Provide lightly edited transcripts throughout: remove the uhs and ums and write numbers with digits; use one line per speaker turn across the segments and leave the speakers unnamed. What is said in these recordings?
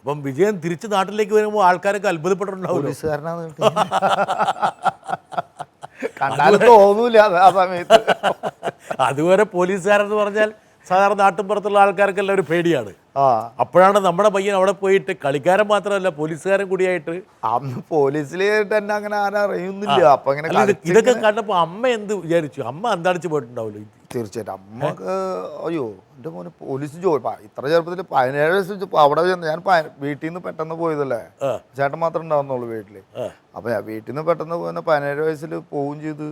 അപ്പം വിജയൻ തിരിച്ച് നാട്ടിലേക്ക് വരുമ്പോൾ ആൾക്കാരൊക്കെ അത്ഭുതപ്പെട്ടിട്ടുണ്ടാവുമല്ലോ.
പോലീസുകാരനാണ് കണ്ടാലും തോന്നൂല ആ സമയത്ത്.
അതുവരെ പോലീസുകാരെന്ന് പറഞ്ഞാൽ സാധാരണ നാട്ടിൻപുറത്തുള്ള ആൾക്കാർക്കെല്ലാം ഒരു പേടിയാണ്.
ആ
അപ്പോഴാണ് നമ്മുടെ പയ്യൻ അവിടെ പോയിട്ട് കളിക്കാരൻ മാത്രമല്ല പോലീസുകാരൻ കൂടിയായിട്ട്.
അന്ന് പോലീസിൽ തന്നെ അങ്ങനെ ആരും അറിയുന്നില്ല. അപ്പൊ ഇങ്ങനെ
ഇതൊക്കെ കണ്ടപ്പോൾ അമ്മ എന്ത് വിചാരിച്ചു? അമ്മ അന്താടിച്ച് പോയിട്ടുണ്ടാവുമല്ലോ.
തീർച്ചയായിട്ടും അമ്മക്ക് അയ്യോ എൻ്റെ മോന് പോലീസ് ജോലി ഇത്ര ചെറുപ്പത്തിൽ 17 വയസ്സ് അവിടെ ഞാൻ വീട്ടിൽ നിന്ന് പെട്ടെന്ന് പോയതല്ലേ, ചേട്ടൻ മാത്രമേ ഉണ്ടാവുന്നുള്ളൂ വീട്ടില്. അപ്പൊ ഞാൻ വീട്ടിൽ നിന്ന് പെട്ടെന്ന് പോയി 17 വയസ്സിൽ പോവുകയും ചെയ്ത്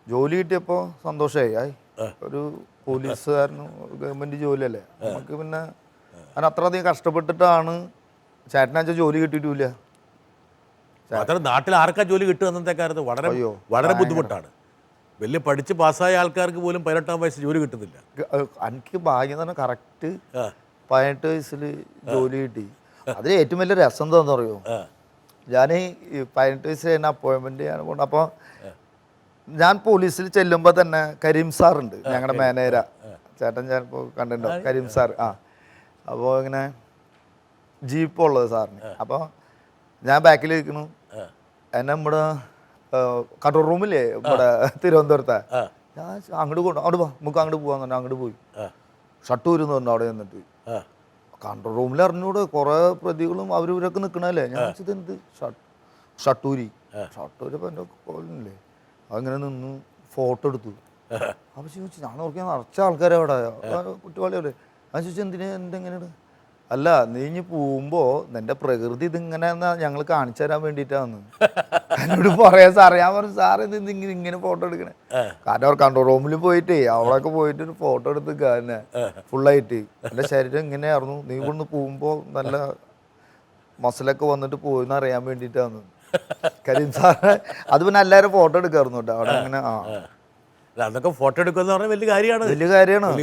ജോലി കിട്ടിയപ്പോൾ സന്തോഷമായി. ഒരു പോലീസുകാരനും ഗവൺമെന്റ് ജോലിയല്ലേ നമുക്ക്. പിന്നെ ഞാൻ അത്രയധികം കഷ്ടപ്പെട്ടിട്ടാണ് ചേട്ടനാച്ച ജോലി കിട്ടിയിട്ടില്ല.
നാട്ടിൽ ആർക്കാ ജോലി കിട്ടുക അന്നത്തെ കാലത്ത്? വളരെ ബുദ്ധിമുട്ടാണ്. വലിയ പഠിച്ച് പാസ്സായ ആൾക്കാർക്ക് പോലും 18-ാം വയസ്സ് ജോലി കിട്ടുന്നില്ല.
എനിക്ക് ഭാഗ്യം തന്നെ കറക്റ്റ് 18 വയസ്സിൽ ജോലി കിട്ടി. അതിൽ ഏറ്റവും വലിയ രസം എന്താണെന്ന് പറയുമോ, ഞാൻ ഈ 18 വയസ്സിൽ തന്നെ അപ്പോയിൻമെൻറ്റ് ചെയ്യാൻ കൊണ്ട്. അപ്പോൾ ഞാൻ പോലീസിൽ ചെല്ലുമ്പോൾ തന്നെ കരീം സാറുണ്ട്, ഞങ്ങളുടെ മാനേജര ചേട്ടൻ ചിലപ്പോൾ കണ്ടിട്ടുണ്ടോ, കരീം സാർ. അപ്പോൾ ഇങ്ങനെ ജീപ്പ് ഉള്ളത് സാറിന്. അപ്പോൾ ഞാൻ ബാക്കിൽ ഇരിക്കണു, എന്നെ നമ്മുടെ കൺട്രോൾ റൂമില്ലേ ഇവിടെ തിരുവനന്തപുരത്തെ, ഞാൻ അങ്ങോട്ട് കൊണ്ട് അങ്ങോട്ട് പോ നമുക്ക് അങ്ങോട്ട് പോകാന്ന് പറഞ്ഞാൽ അങ്ങോട്ട് പോയി. ഷട്ടൂർ എന്ന് പറഞ്ഞു അവിടെ നിന്നിട്ട് കൺട്രോൾ റൂമിൽ അറിഞ്ഞൂടെ കുറേ പ്രതികളും അവരവരൊക്കെ നിൽക്കണല്ലേ. ഞാൻ വെച്ചത് എന്ത് ഷട്ടൂരി ഇപ്പം എൻ്റെ കോലില്ലേ, അങ്ങനെ നിന്ന് ഫോട്ടോ എടുത്തു. അപ്പോൾ ചോദിച്ചു, ഞാൻ നോക്കിയാൽ നിറച്ച ആൾക്കാരെ അവിടെ കുട്ടികളെ. ഞാൻ ചോദിച്ചു എന്തിനാ എന്തെങ്ങനെയാണ്? അല്ല നീ ഇനി പോകുമ്പോൾ നിന്റെ പ്രകൃതി ഇതിങ്ങനെ ഞങ്ങൾ കാണിച്ചു തരാൻ വേണ്ടിയിട്ടാന്ന് എന്നോട് പറയാം സാറേ. ഞാൻ പറഞ്ഞു സാറേ ഇത് ഇങ്ങനെ ഫോട്ടോ എടുക്കണേ. കാരണം അവർ കൺട്രോൾ റൂമിൽ പോയിട്ടേ അവിടെയൊക്കെ പോയിട്ട് ഒരു ഫോട്ടോ എടുത്ത് തന്നെ ഫുള്ളായിട്ട് എൻ്റെ ശരീരം ഇങ്ങനെയായിരുന്നു, നീ ഇവിടുന്ന് പോകുമ്പോൾ നല്ല മസിലൊക്കെ വന്നിട്ട് പോയെന്ന് അറിയാൻ വേണ്ടിയിട്ടാന്ന് കരീം സാറ്. അത് പിന്നെ എല്ലാവരും ഫോട്ടോ എടുക്കാറുണ്ട് കേട്ടോ അവിടെ. അങ്ങനെ
അതൊക്കെ ഫോട്ടോ എടുക്കുക എന്ന് പറഞ്ഞാൽ വലിയ കാര്യമാണ്.
വലിയ കാര്യമാണ്.